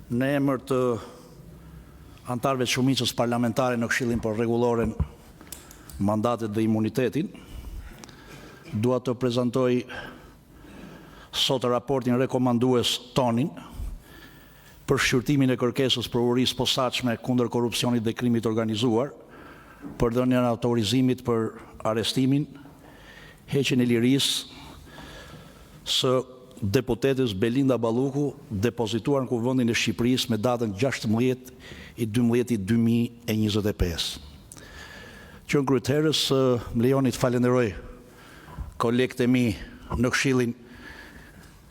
Në emër të antarëve të shumicës parlamentare në Këshillin për Rregulloren, Mandatet dhe Imunitetin, dua të prezantoj sot raportin rekomandues tonin për shqyrtimin e kërkesës provurisë posaçme kundër korrupsionit dhe krimit organizuar, për dhënien e autorizimit për arestimin, heqjen e lirisë së deputetës Belinda Balluku, depozituar në Kuvendin e Shqipërisë me datën 16/12/2025. Qënë kryetërës, më lejoni të falenderoj kolegët e mi në Këshillin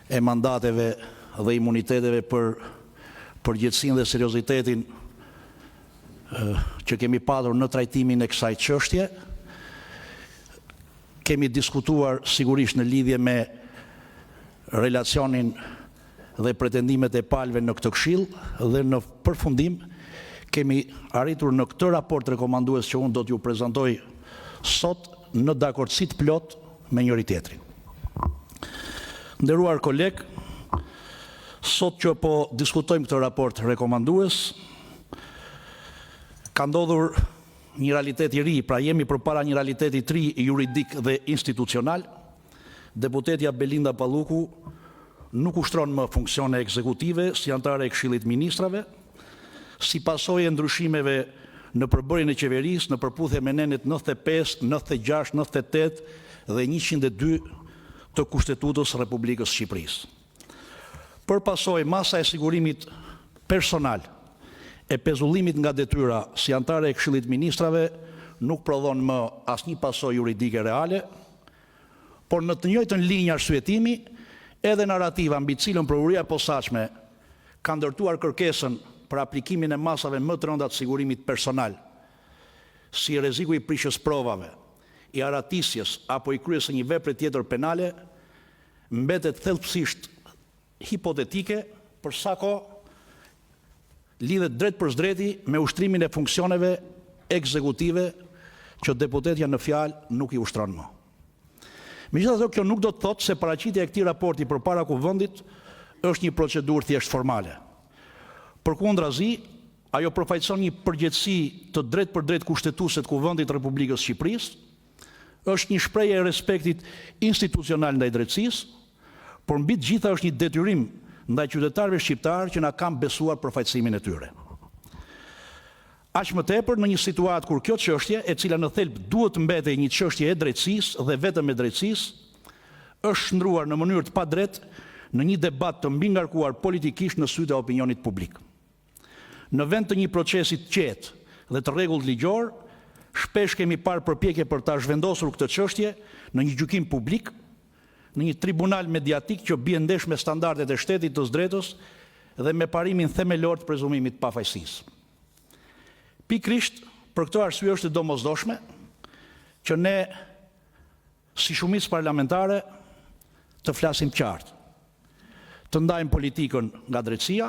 e Mandateve dhe Imuniteteve për përgjegjësinë dhe seriozitetin që kemi patur në trajtimin e kësaj çështje. Kemi diskutuar sigurisht në lidhje me relacionin dhe pretendimet e palëve në këtë Këshill dhe në përfundim kemi arritur në këtë raport rekomandues që unë do t'ju prezantoj sot në dakordësi të plot me njëri tjetrin. Nderuar kolegë, sot që po diskutojmë këtë raport rekomandues, ka ndodhur një realitet i ri, pra jemi përpara një realiteti të ri juridik dhe institucional. Deputetja Belinda Balluku nuk ushtron më funksione ekzekutive si antare e Këshillit Ministrave, si pasojë e ndryshimeve në përbërjen e qeverisë në përputhje me nenet 95, 96, 98 dhe 102 të Kushtetutës së Republikës së Shqipërisë. Për pasojë, masa e sigurimit personal e pezullimit nga detyra si antare e Këshillit Ministrave nuk prodhon më asnjë pasojë juridike reale, por në të njëjtën linjë arsyetimi, edhe narrativa mbi cilën provuria e posaçme ka ndërtuar kërkesën për aplikimin e masave më të rënda të sigurimit personal, si rreziku i prishjes provave, i aratisjes apo i kryesë një vepre tjetër penale, mbetet thellësisht hipotetike për sa kohë lidhet drejt për drejti me ushtrimin e funksioneve ekzekutive që deputetja në fjalë nuk i ushtron më. Megjithatë, kjo nuk do të thotë se paraqitja e këtij raporti përpara Kuvendit është një procedurë thjesht formale. Përkundrazi, ajo përfaqëson një përgjegjësi të drejtë për drejtë kushtetuese të Kuvendit të Republikës së Shqipërisë, është një shprehje e respektit institucional ndaj drejtësisë, por mbi të gjitha është një detyrim ndaj qytetarëve shqiptarë që na kanë besuar përfaqësimin e tyre. Aq më tepër në një situatë kur kjo çështje, e cila në thelb duhet të mbetej një çështje e drejtësisë dhe vetëm e drejtësisë, është shndruar në mënyrë të padrejtë në një debat të mbingarkuar politikisht në sytë e opinionit publik. Në vend të një procesi të qetë dhe të rregullt ligjor, shpesh kemi parë përpjekje për ta zhvendosur këtë çështje në një gjykim publik, në një tribunal mediatik që bie ndesh me standardet e shtetit të drejtës dhe me parimin themelor të prezumimit të pafajësisë. Pikrisht për këtë arsye është e domosdoshme që ne, si shumicë parlamentare, të flasim qartë, të ndajmë politikën nga drejtësia,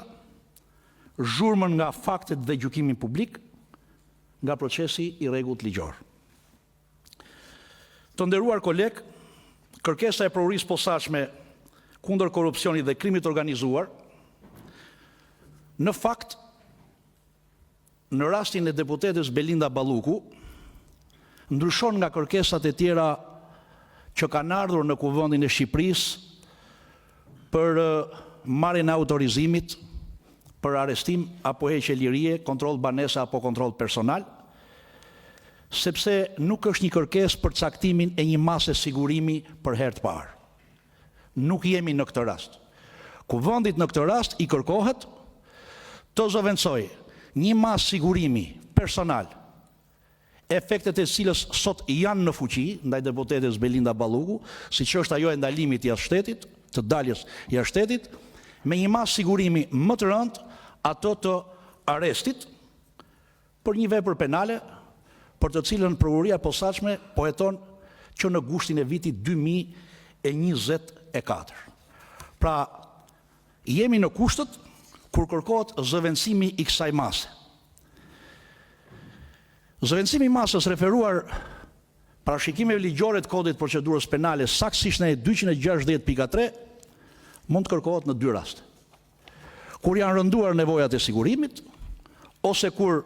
zhurmën nga faktet dhe gjykimin publik, nga procesi i rregullt ligjor. Të nderuar kolegë, kërkesa e provurisë posaçme kundër korrupsionit dhe krimit organizuar, në fakt, në rastin e deputetës Belinda Balluku, ndryshon nga kërkesat e tjera që kanë ardhur në Kuvendin e Shqipërisë për marrjen e autorizimit për arestim apo heqje lirie, kontroll banese apo kontroll personal, sepse nuk është një kërkesë për caktimin e një mase sigurimi për herë të parë. Nuk jemi në këtë rast. Kuvendit në këtë rast i kërkohet të zëvendësojë një masë sigurimi personal, efektet e cilës sot janë në fuqi ndaj deputetës Belinda Balluku, siç është ajo e ndalimit jashtë shtetit, të daljes jashtë shtetit, me një masë sigurimi më të rëndë, ato të arrestit për një vepër penale, për të cilën provuria e posaçme po heton që në gushtin e vitit 2024. Pra, jemi në kushtet kur kërkohet zëvendësimi i kësaj mase. Zëvendësimi i masës referuar parashikimeve ligjore të kodit procedurës penale, saktësisht në 260.3, mund të kërkohet në dy raste. kur janë rënduar nevojat e sigurimit, ose kur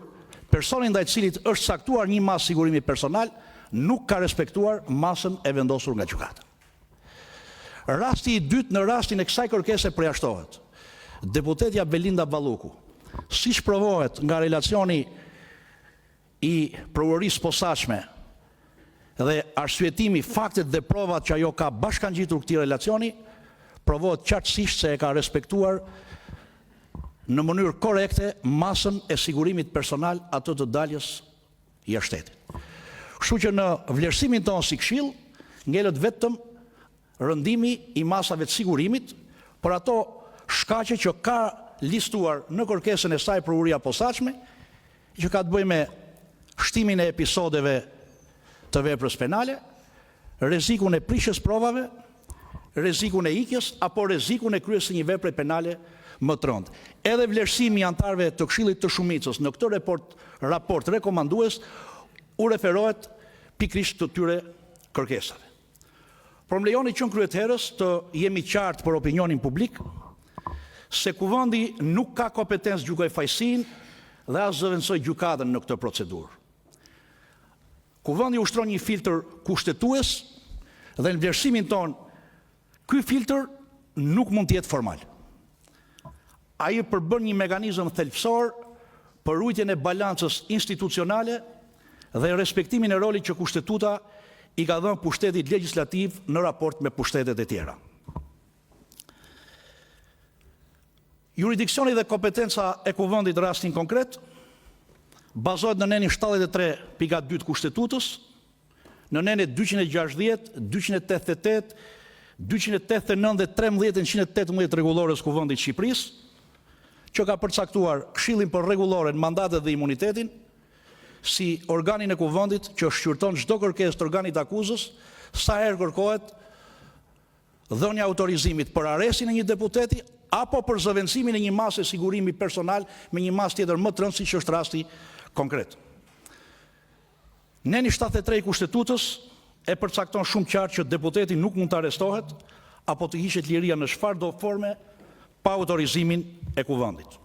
personi ndaj cilit është caktuar një masë sigurimi personal nuk ka respektuar masën e vendosur nga gjykata. Rasti i dytë, në rastin e kësaj kërkese përjashtohet deputetja Belinda Balluku, siç provohet nga relacioni i prokurorisë posaçme dhe arsyetimi, faktet dhe provat që ajo ka bashkangjitur këtij relacioni, provohet qartësisht se e ka respektuar në mënyrë korekte masën e sigurimit personal atë të daljes jashtë shtetit. Kështu që në vlerësimin tonë si këshill ngelet vetëm rëndimi i masave të sigurimit për ato shkaqe që ka listuar në kërkesën e saj prokuroria posaçme, që ka të bëjë me shtimin e episodeve të veprës penale, rrezikun e prishjes provave, rrezikun e ikjes apo rrezikun e kryesës së një vepre penale më të rëndë. Edhe vlerësimi i anëtarëve të Këshillit të Shumicës në këtë raport rekomandues u referohet pikërisht të tyre kërkesave. Por më lejoni që në kryetëherës të jemi qartë për opinionin publik se Kuvendi nuk ka kompetencë gjykoj fajësinë dhe as zëvendësoj gjykatën në këtë procedurë. Kuvendi ushtron një filtr kushtetues dhe në vlerësimin ton ky filtr nuk mund të jetë formal. Ai përbën një mekanizëm thelbësor për ruajtjen e balancës institucionale dhe respektimin e rolit që kushtetuta i ka dhënë pushtetit legjislativ në raport me pushtetet e tjera. Jurisdiksioni dhe kompetenca e Kuvendit rastin konkret bazohet në nenin 73.2 të Kushtetutës, në nenin 260, 288, 289 dhe 13.118 rregullores Kuvendit të Shqipërisë, që ka përcaktuar Këshillin për rregulloren, mandatet dhe imunitetin, si organin e Kuvendit që shqyrton çdo kërkesë të organit akuzës, sa herë kërkohet dhënia autorizimit për arrestin e një deputeti apo për zëvendësimin e një mase sigurimi personal me një masë tjetër më të rëndë, siç është rasti konkret. Neni 73 i Kushtetutës e përcakton shumë qartë që deputeti nuk mund të arrestohet apo të hiqet liria në çfarëdo forme pa autorizimin e Kuvendit.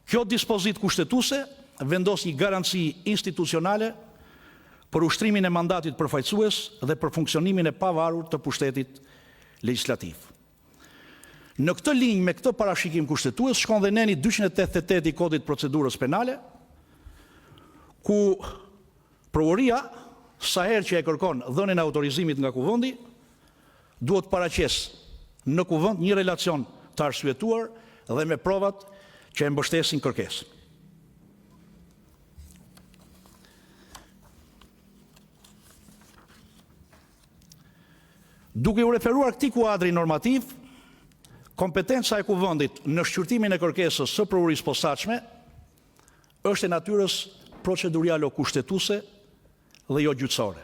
Kjo dispozitë kushtetuese vendos një garanci institucionale për ushtrimin e mandatit përfaqësues dhe për funksionimin e pavarur të pushtetit legjislativ. Në këtë linjë me këtë parashikim kushtetues shkon dhe neni 288 i Kodit Procedurës Penale, ku prokuroria sa herë që e kërkon dhënien e autorizimit nga Kuvendi, duhet paraqes në Kuvend një relacion të arsyetuar dhe me provat që e mbështesin kërkesën. Duke u referuar këtij kuadri normativ, kompetenca e Kuvendit në shqyrtimin e kërkesës së prokurorisë posaçme është e natyrës procedurialo kushtetuese dhe jo gjyqësore.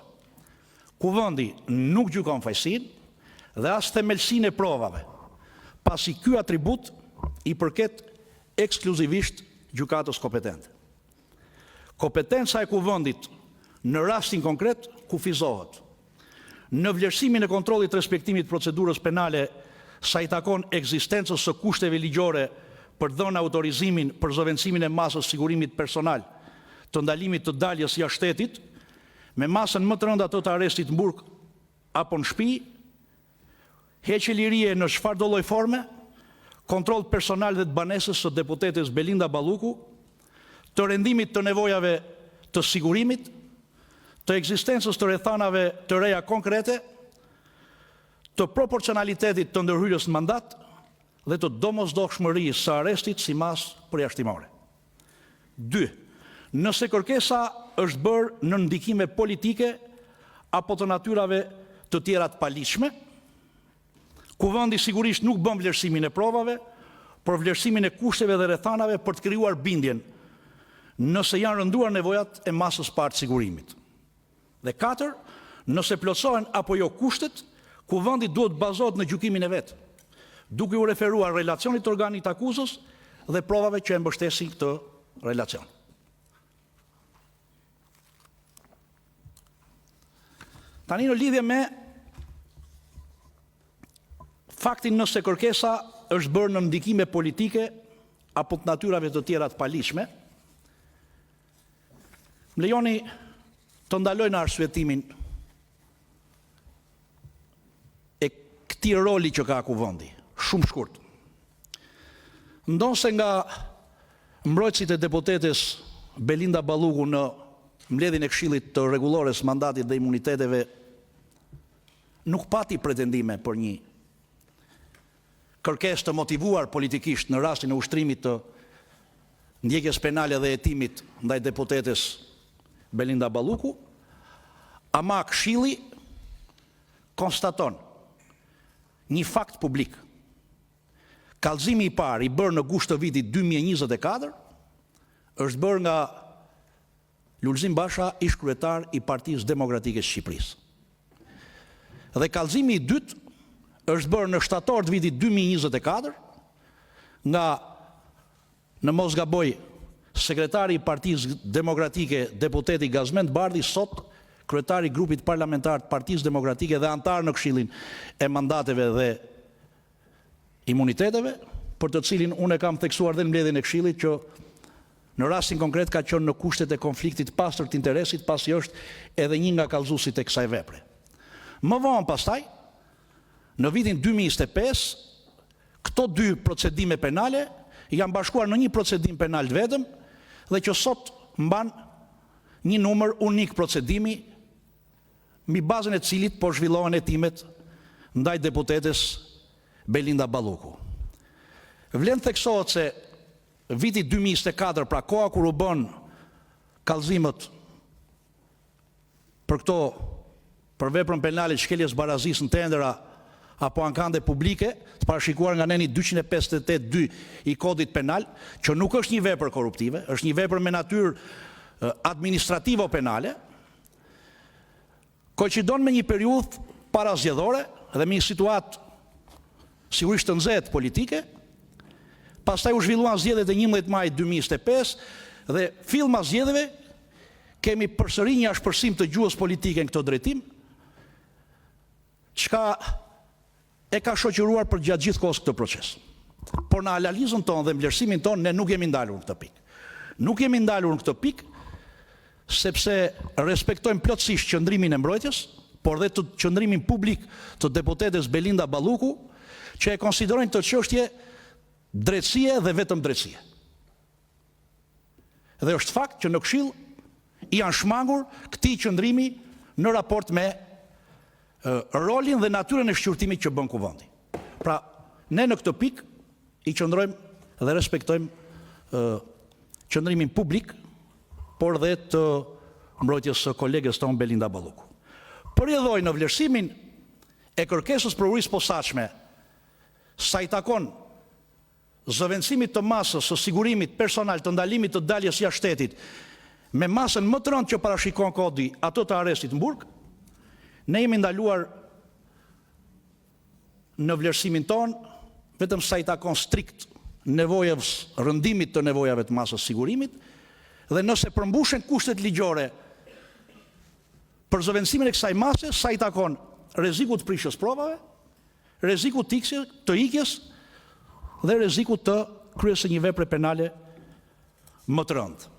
Kuvendi nuk gjykon fajësinë dhe as themelsinë e provave, pasi ky atribut i përket ekskluzivisht gjykatës kompetente. Kompetenca e Kuvendit në rastin konkret kufizohet në vlerësimin e kontrollit respektimit procedurës penale sa i takon ekzistencës së kushteve ligjore për dhënë autorizimin për zëvendësimin e masës sigurimit personal të ndalimit të daljes jashtë shtetit, me masën më të rëndë ato të arrestit në burg apo në shtëpi, heqje lirie në çfarëdo lloj forme, kontroll personal dhe të banesës së deputetes Belinda Balluku, të rendimit të nevojave të sigurimit, të ekzistencës të rrethanave të reja konkrete, të proporcionalitetit të ndërhyrjes në mandat dhe të domosdoshmërisë së arrestit si masë përjashtimore. 2. Nëse kërkesa është bërë në ndikime politike apo të natyrave të tjera të paligjshme, Kuvendi sigurisht nuk bën vlerësimin e provave, por vlerësimin e kushteve dhe rrethanave për të krijuar bindjen nëse janë rënduar nevojat e masës parë sigurimit. Dhe 4, nëse plotësohen apo jo kushtet, Kuvendi duhet bazohet në gjykimin e vet, duke u referuar relacionit të organit akuzës dhe provave që e mbështesin këtë relacion. Tani në lidhje me faktin nëse kërkesa është bërë në ndikime politike apo të natyrave të tjera të palishme, më lejoni të ndaloj në arsyetimin e këtij roli që ka kuvendi, shumë shkurt. Ndonse nga mbrojtësit e deputetes Belinda Balluku në mbledhjen e Këshillit të Rregullores Mandatit dhe Imuniteteve nuk pati pretendime për një kërkesë të motivuar politikisht në rastin e ushtrimit të ndjekjes penale dhe hetimit ndaj deputetes Belinda Balluku, ama Këshilli konstaton një fakt publik. Kallëzimi i parë i bërë në gusht të vitit 2024 është bërë nga Lulzim Basha, ish kryetar i Partisë Demokratike të Shqipërisë. Dhe kallëzimi i dytë është bërë në shtator të vitit 2024 nga, në mos gaboj, sekretari i Partisë Demokratike, deputeti Gazmend Bardhi, sot kryetari i grupit parlamentar të Partisë Demokratike dhe antar në Këshillin e Mandateve dhe Imuniteteve, për të cilin unë e kam theksuar dhe në mbledhjen e Këshillit që në rastin konkret ka qenë në kushtet e konfliktit pastër të interesit, pasi është edhe një nga kallëzuesit e kësaj vepre. Më vonë pastaj, në vitin 2025, këto dy procedime penale janë bashkuar në një procedim penal të vetëm dhe që sot mban një numër unik procedimi mbi bazën e cilit po zhvillohen hetimet ndaj deputetes Belinda Balluku. Vlen theksohet se viti 2024, pra koha kur u bën kallëzimet për këto, për veprën penale shkeljes barazisë në tendera apo ankande publike, të parashikuar nga neni 258.2 i kodit penal, që nuk është një vepër korruptive, është një vepër me natyrë administrativo-penale, koincidon me një periudhë parazgjedhore dhe me një situatë sigurisht të nxehtë politike. Pastaj u zhvilluan zgjedhjet e 11 majit 2025 dhe fillma zgjedhjeve kemi përsëri një ashpërsim të gjuhës politike në këtë drejtim, çka e ka shoqëruar për gjatë gjithë kohës këtë proces. Por në analizën tonë dhe vlerësimin tonë ne nuk jemi ndalur në këtë pikë. Nuk jemi ndalur në këtë pikë sepse respektojmë plotësisht qëndrimin e mbrojtjes, por dhe të qëndrimin publik të deputetes Belinda Balluku, që e konsiderojnë të çështje drejtësie dhe vetëm drejtësie. Dhe është fakt që në Këshill janë shmangur këtij qëndrimi në raport me rolin dhe natyrën e shqyrtimit që bën kuvendi. Pra, ne në këtë pikë i qëndrojmë dhe respektojmë qëndrimin publik, por dhe të mbrojtjes së kolegës tonë Belinda Balluku. Përjedhoj në vlerësimin e kërkesës për urinë posaçme sa i takon zëvendësimit të masës së sigurimit personal të ndalimit të daljes jashtë shtetit me masën më të rëndë që parashikon kodi ato të arrestit në burg, ne jemi ndaluar në vlerësimin tonë vetëm sa i takon strikt nevojës rëndimit të nevojave të masës sigurimit dhe nëse përmbushen kushtet ligjore për zëvendësimin e kësaj mase, sa i takon rreziku të prishjes provave, rreziku të ikjes dhe rreziku të kryesë një vepre penale më të rëndë.